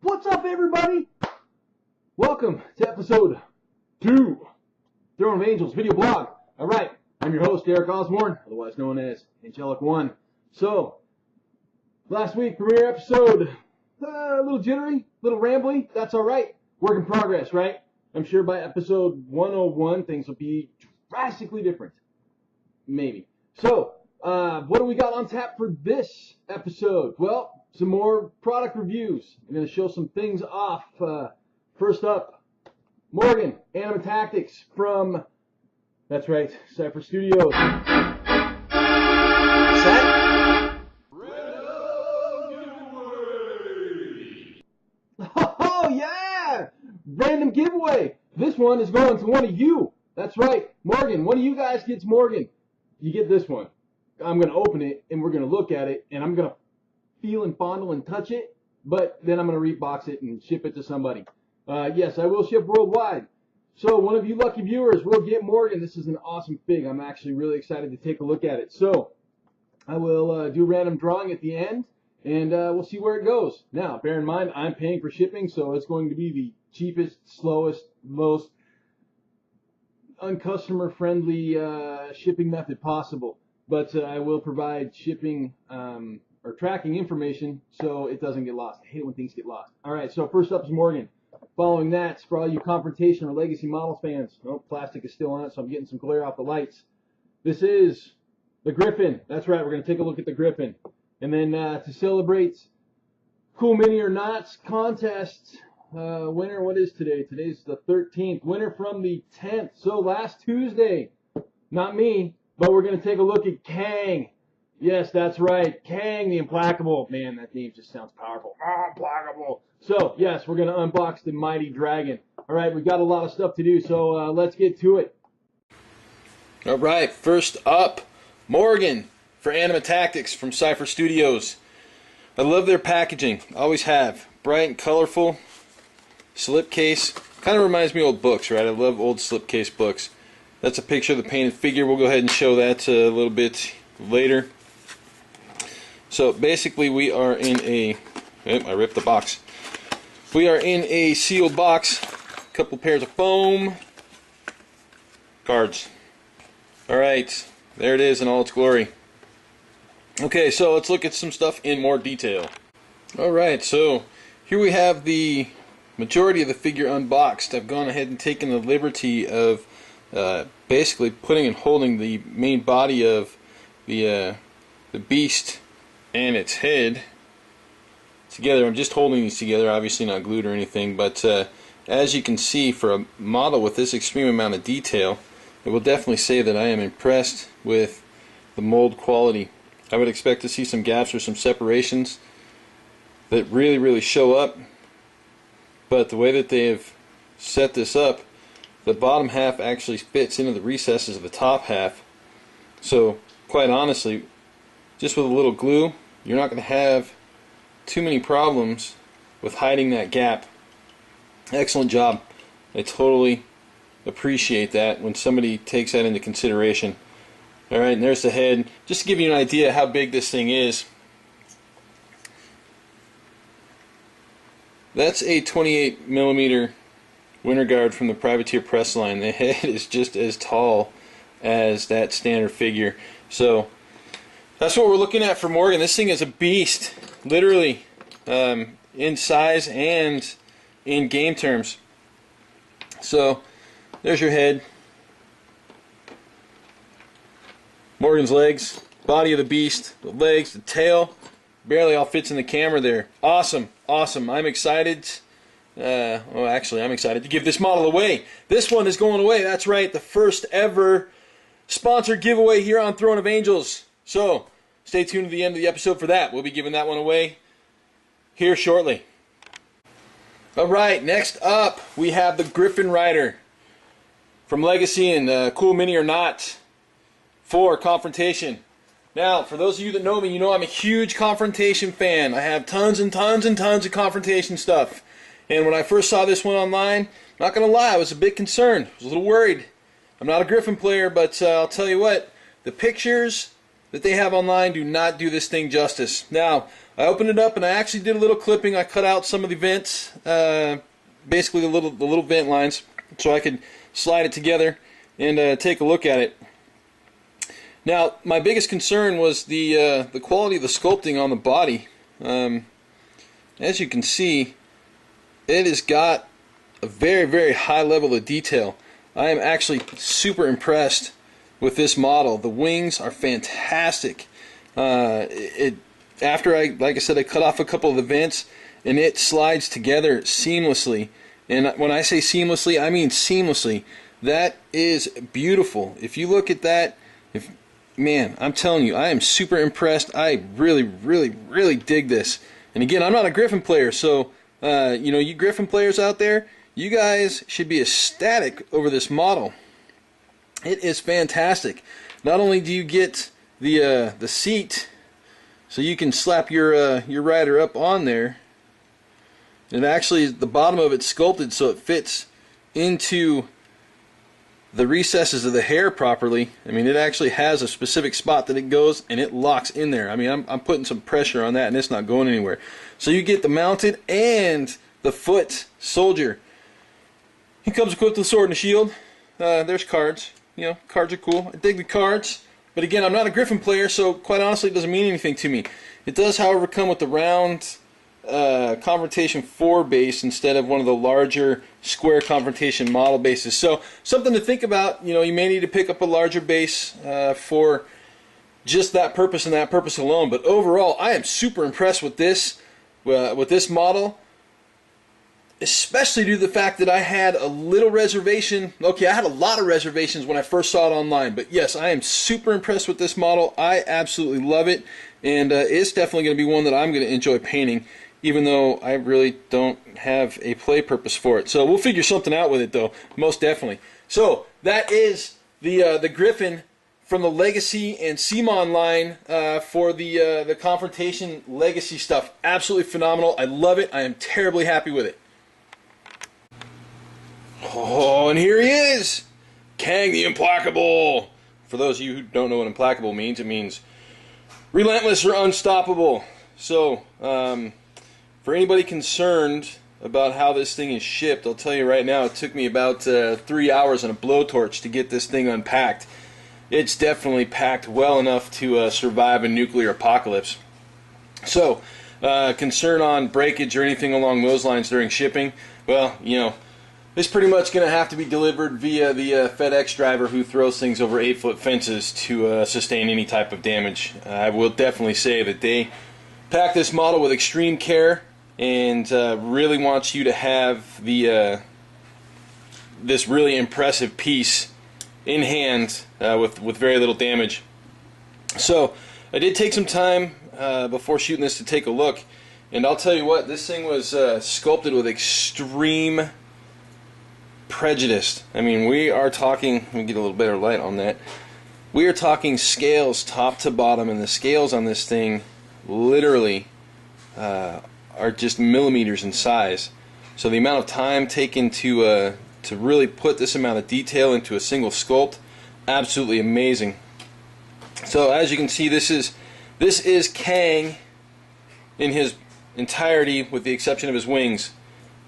What's up, everybody? Welcome to episode 2, Throne of Angels video blog. Alright, I'm your host, Eric Osborne, otherwise known as Angelic One. So, last week, premiere episode, a little jittery, a little rambly, that's alright. Work in progress, right? I'm sure by episode 101, things will be drastically different. Maybe. So, what do we got on tap for this episode? Well, some more product reviews. I'm going to show some things off. First up, Morrigan, Anima Tactics from, that's right, Cipher Studios. Set? Oh, yeah! Random giveaway. This one is going to one of you. That's right, Morgan. One of you guys gets Morgan. You get this one. I'm going to open it, and we're going to look at it, and I'm going to feel and fondle and touch it, but then I'm going to rebox it and ship it to somebody. Yes, I will ship worldwide. So one of you lucky viewers will get Morgan. This is an awesome fig. I'm actually really excited to take a look at it. So I will do random drawing at the end, and we'll see where it goes. Now, bear in mind, I'm paying for shipping, so it's going to be the cheapest, slowest, most uncustomer-friendly shipping method possible. But I will provide shipping or tracking information so it doesn't get lost. I hate it when things get lost. All right, so first up is Morgan. Following that, for all you Confrontation or Legacy Models fans, oh, plastic is still on it, so I'm getting some glare off the lights. This is the Griffin. That's right, we're going to take a look at the Griffin. And then to celebrate Cool Mini or Nots contest, winner, what is today? Today's the 13th. Winner from the 10th. So last Tuesday, not me, but we're going to take a look at Kang. Yes, that's right. Kang the Implacable. Man, that name just sounds powerful. Implacable. So, yes, we're going to unbox the mighty dragon. All right, we've got a lot of stuff to do, so let's get to it. All right, first up, Morrigan for Anima Tactics from Cipher Studios. I love their packaging. Always have. Bright and colorful. Slipcase. Kind of reminds me of old books, right? I love old slipcase books. That's a picture of the painted figure. We'll go ahead and show that a little bit later. So basically we are in a, I ripped the box. We are in a sealed box, a couple pairs of foam cards. Alright, there it is in all its glory. Okay, so let's look at some stuff in more detail. Alright, so here we have the majority of the figure unboxed. I've gone ahead and taken the liberty of basically putting and holding the main body of the beast and its head together. I'm just holding these together, obviously not glued or anything, but as you can see, for a model with this extreme amount of detail, it will definitely say that I am impressed with the mold quality. I would expect to see some gaps or some separations that really show up, but the way that they have set this up, the bottom half actually fits into the recesses of the top half. So quite honestly, just with a little glue, you're not going to have too many problems with hiding that gap. Excellent job. I totally appreciate that when somebody takes that into consideration. Alright, and there's the head. Just to give you an idea how big this thing is. That's a 28mm winter guard from the Privateer press line. The head is just as tall as that standard figure. So that's what we're looking at for Morgan. This thing is a beast, literally, in size and in game terms. So there's your head, Morgan's legs, body of the beast, the legs, the tail, barely all fits in the camera there. Awesome, awesome. I'm excited. Well, actually, I'm excited to give this model away. This one is going away. That's right, the first ever sponsored giveaway here on Throne of Angels. So stay tuned to the end of the episode for that. We'll be giving that one away here shortly. Alright, next up we have the Griffin Rider from Legacy and Cool Mini or Not for Confrontation. Now, for those of you that know me, you know I'm a huge Confrontation fan. I have tons and tons and tons of Confrontation stuff. And when I first saw this one online, not going to lie, I was a bit concerned. I was a little worried. I'm not a Griffin player, but I'll tell you what, the pictures that they have online do not do this thing justice. Now, I opened it up and I actually did a little clipping. I cut out some of the vents, basically the little vent lines, so I could slide it together and take a look at it. Now, my biggest concern was the quality of the sculpting on the body. As you can see, it has got a very, very high level of detail. I am actually super impressed with this model. The wings are fantastic. After like I said, I cut off a couple of the vents, and it slides together seamlessly. And when I say seamlessly, I mean seamlessly. That is beautiful. If you look at that, man, I'm telling you, I am super impressed. I really, really, really dig this. And again, I'm not a Griffin player, so you know, you Griffin players out there, you guys should be ecstatic over this model. It is fantastic. Not only do you get the seat, so you can slap your rider up on there. And actually, the bottom of it's sculpted so it fits into the recesses of the hair properly. I mean, it actually has a specific spot that it goes, and it locks in there. I mean, I'm putting some pressure on that, and it's not going anywhere. So you get the mounted and the foot soldier. He comes equipped with a sword and a shield. There's cards. You know, cards are cool. I dig the cards. But again, I'm not a Griffin player, so quite honestly, it doesn't mean anything to me. It does, however, come with the round Confrontation 4 base instead of one of the larger square Confrontation model bases. So something to think about. You know, you may need to pick up a larger base for just that purpose and that purpose alone. But overall, I am super impressed with this model, especially due to the fact that I had a little reservation. Okay, I had a lot of reservations when I first saw it online, but yes, I am super impressed with this model. I absolutely love it, and it's definitely going to be one that I'm going to enjoy painting, even though I really don't have a play purpose for it. So we'll figure something out with it, though, most definitely. So that is the Griffin from the Legacy and CMON line for the Confrontation Legacy stuff. Absolutely phenomenal. I love it. I am terribly happy with it. Oh, and here he is, Kang the Implacable. For those of you who don't know what Implacable means, it means relentless or unstoppable. So, for anybody concerned about how this thing is shipped, I'll tell you right now, it took me about 3 hours on a blowtorch to get this thing unpacked. It's definitely packed well enough to survive a nuclear apocalypse. So, concern on breakage or anything along those lines during shipping, well, you know, it's pretty much going to have to be delivered via the FedEx driver who throws things over 8-foot fences to sustain any type of damage. I will definitely say that they pack this model with extreme care and really wants you to have the this really impressive piece in hand with very little damage. So I did take some time before shooting this to take a look, and I'll tell you what, this thing was sculpted with extreme prejudice. I mean, we are talking, let me get a little better light on that. We are talking scales top to bottom, and the scales on this thing literally are just millimeters in size. So the amount of time taken to really put this amount of detail into a single sculpt, absolutely amazing. So as you can see, this is Kang in his entirety, with the exception of his wings.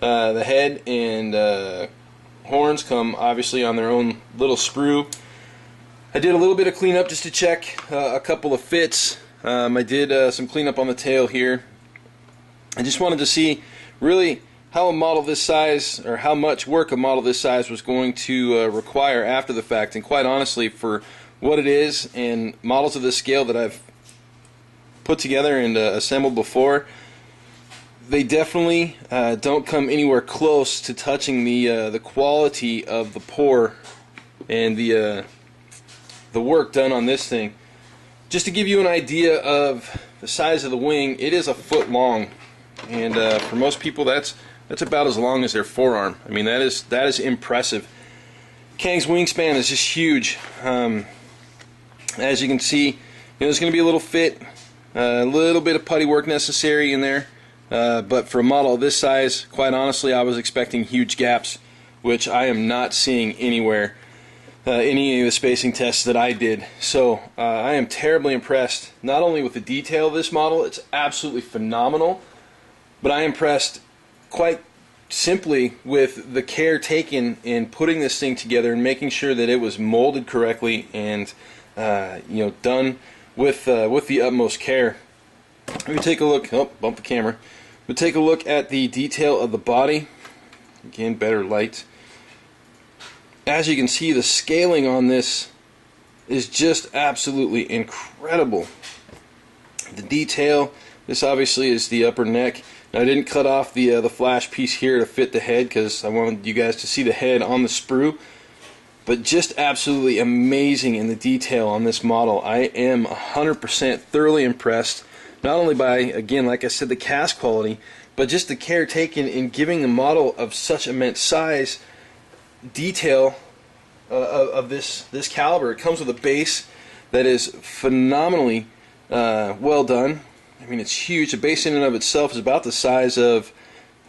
The head and horns come obviously on their own little sprue. I did a little bit of cleanup just to check a couple of fits. I did some cleanup on the tail here. I just wanted to see really how a model this size, or how much work a model this size was going to require after the fact. And quite honestly, for what it is and models of this scale that I've put together and assembled before, they definitely don't come anywhere close to touching the quality of the pour and the work done on this thing. Just to give you an idea of the size of the wing, it is a foot long, and for most people that's about as long as their forearm. I mean, that is impressive. Kang's wingspan is just huge. As you can see, you know, there's going to be a little fit, a little bit of putty work necessary in there. But for a model of this size, quite honestly, I was expecting huge gaps, which I am not seeing anywhere. any of the spacing tests that I did. So I am terribly impressed, not only with the detail of this model, it's absolutely phenomenal, but I am impressed quite simply with the care taken in putting this thing together and making sure that it was molded correctly and done with the utmost care. Let me take a look. Oh, bump the camera. We'll take a look at the detail of the body. Again, better light. As you can see, the scaling on this is just absolutely incredible. The detail. This obviously is the upper neck. Now, I didn't cut off the flash piece here to fit the head because I wanted you guys to see the head on the sprue. But just absolutely amazing in the detail on this model. I am 100% thoroughly impressed, not only by, again, like I said, the cast quality, but just the care taken in giving the model of such immense size detail of this caliber. It comes with a base that is phenomenally well done. I mean, it's huge. The base in and of itself is about the size of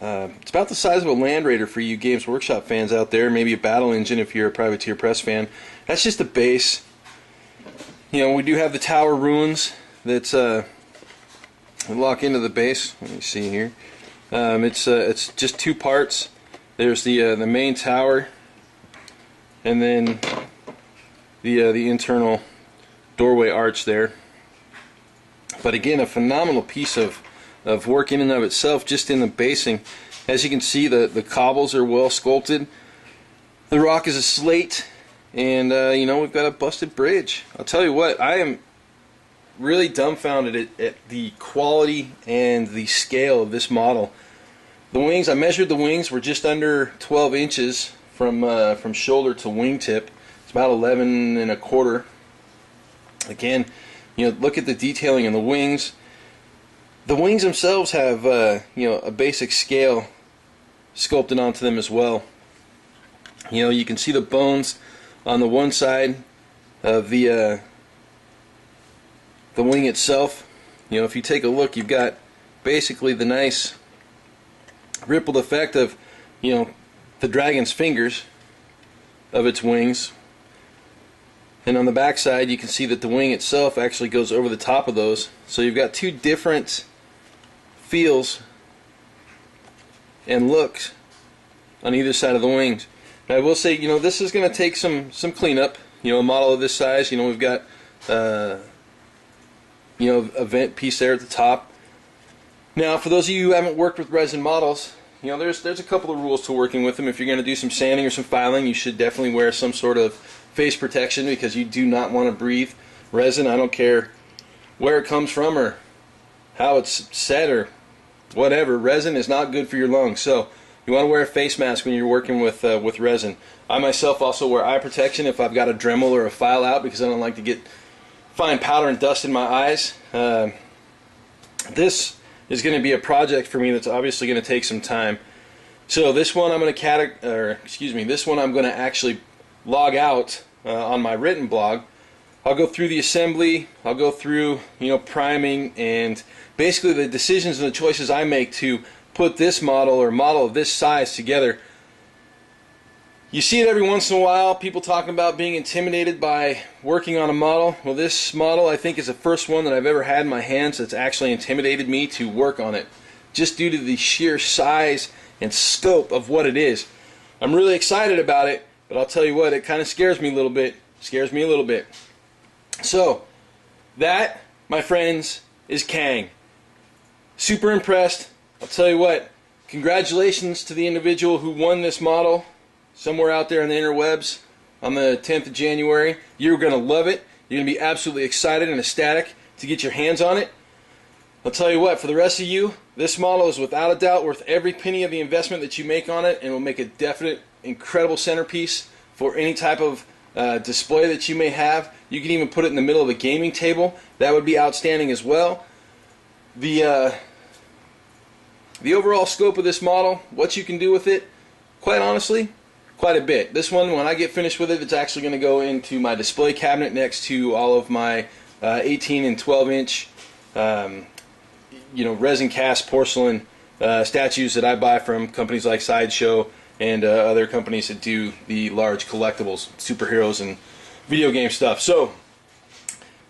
a Land Raider for you Games Workshop fans out there. Maybe a Battle Engine if you're a Privateer Press fan. That's just the base. You know, we do have the tower ruins that lock into the base. Let me see here. It's just two parts. There's the main tower, and then the internal doorway arch there. But again, a phenomenal piece of work in and of itself, just in the basing. As you can see, the cobbles are well sculpted. The rock is a slate, and we've got a busted bridge. I'll tell you what, I am really dumbfounded at the quality and the scale of this model. The wings, I measured the wings, were just under 12 inches from shoulder to wingtip. It's about 11 and a quarter. Again, look at the detailing in the wings. The wings themselves have a basic scale sculpted onto them as well. You can see the bones on the one side of the wing itself. If you take a look, you've got basically the nice rippled effect of the dragon's fingers of its wings. And on the back side, you can see that the wing itself actually goes over the top of those. So you've got two different feels and looks on either side of the wings. Now, I will say, this is going to take some cleanup. A model of this size, we've got a vent piece there at the top. Now, for those of you who haven't worked with resin models, there's a couple of rules to working with them. If you're going to do some sanding or some filing, you should definitely wear some sort of face protection, because you do not want to breathe resin. I don't care where it comes from or how it's set or whatever. Resin is not good for your lungs, so you want to wear a face mask when you're working with resin. I myself also wear eye protection if I've got a Dremel or a file out, because I don't like to get fine powder and dust in my eyes. This is going to be a project for me that's obviously going to take some time. So this one I'm going to actually log out on my written blog. I'll go through the assembly, I'll go through priming, and basically the decisions and the choices I make to put this model or model of this size together. You see it every once in a while, people talking about being intimidated by working on a model. Well, this model, I think, is the first one that I've ever had in my hands that's actually intimidated me to work on it, just due to the sheer size and scope of what it is. I'm really excited about it, but I'll tell you what, it kind of scares me a little bit. So, that, my friends, is Kang. Super impressed. I'll tell you what, congratulations to the individual who won this model somewhere out there in the interwebs on the 10th of January. You're going to love it. You're going to be absolutely excited and ecstatic to get your hands on it. I'll tell you what, for the rest of you, this model is without a doubt worth every penny of the investment that you make on it, and will make a definite, incredible centerpiece for any type of display that you may have. You can even put it in the middle of a gaming table. That would be outstanding as well. The overall scope of this model, what you can do with it, quite honestly, quite a bit. This one, when I get finished with it, it's actually going to go into my display cabinet next to all of my 18 and 12 inch resin cast porcelain statues that I buy from companies like Sideshow and other companies that do the large collectibles, superheroes, and video game stuff. So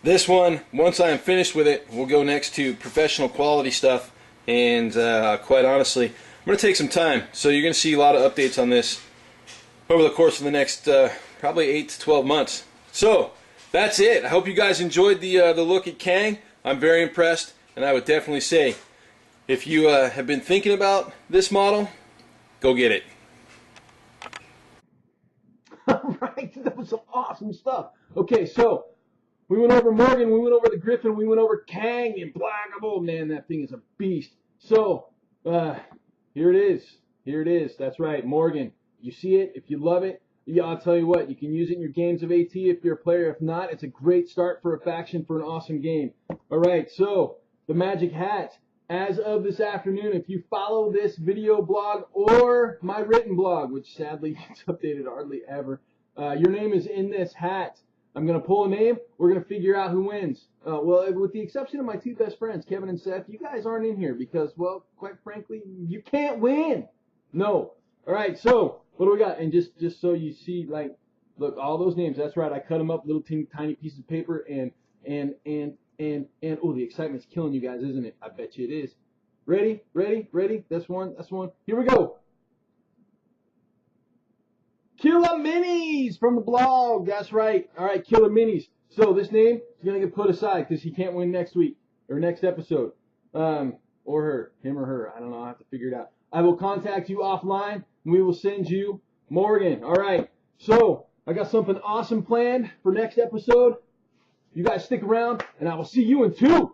this one, once I am finished with it, we'll go next to professional quality stuff, and quite honestly, I'm going to take some time. So you're going to see a lot of updates on this over the course of the next probably 8 to 12 months. So that's it. I hope you guys enjoyed the look at Kang. I'm very impressed, and I would definitely say, if you have been thinking about this model, go get it. Alright, that was some awesome stuff. Okay, so we went over Morrigan, we went over the Griffin, we went over Cang, Implacable. Man, that thing is a beast. So, here it is. Here it is. That's right, Morrigan. You see it, if you love it, yeah, I'll tell you what, you can use it in your games of AT if you're a player. If not, it's a great start for a faction for an awesome game. Alright, so, the Magic Hat. As of this afternoon, if you follow this video blog or my written blog, which sadly gets updated hardly ever, your name is in this hat. I'm going to pull a name. We're going to figure out who wins. Well, with the exception of my two best friends, Kevin and Seth, you guys aren't in here because, well, quite frankly, you can't win. No. All right, so what do we got? And just so you see, like, look, all those names, that's right. I cut them up, little tiny pieces of paper, and oh, the excitement's killing you guys, isn't it? I bet you it is. Ready? That's one. Here we go. Killer Minis from the blog. That's right. All right, Killer Minis. So this name is going to get put aside because he can't win next week or next episode. Or her, him or her. I don't know. I'll have to figure it out. I will contact you offline and we will send you Morrigan. All right. So I got something awesome planned for next episode. You guys stick around, and I will see you in 2.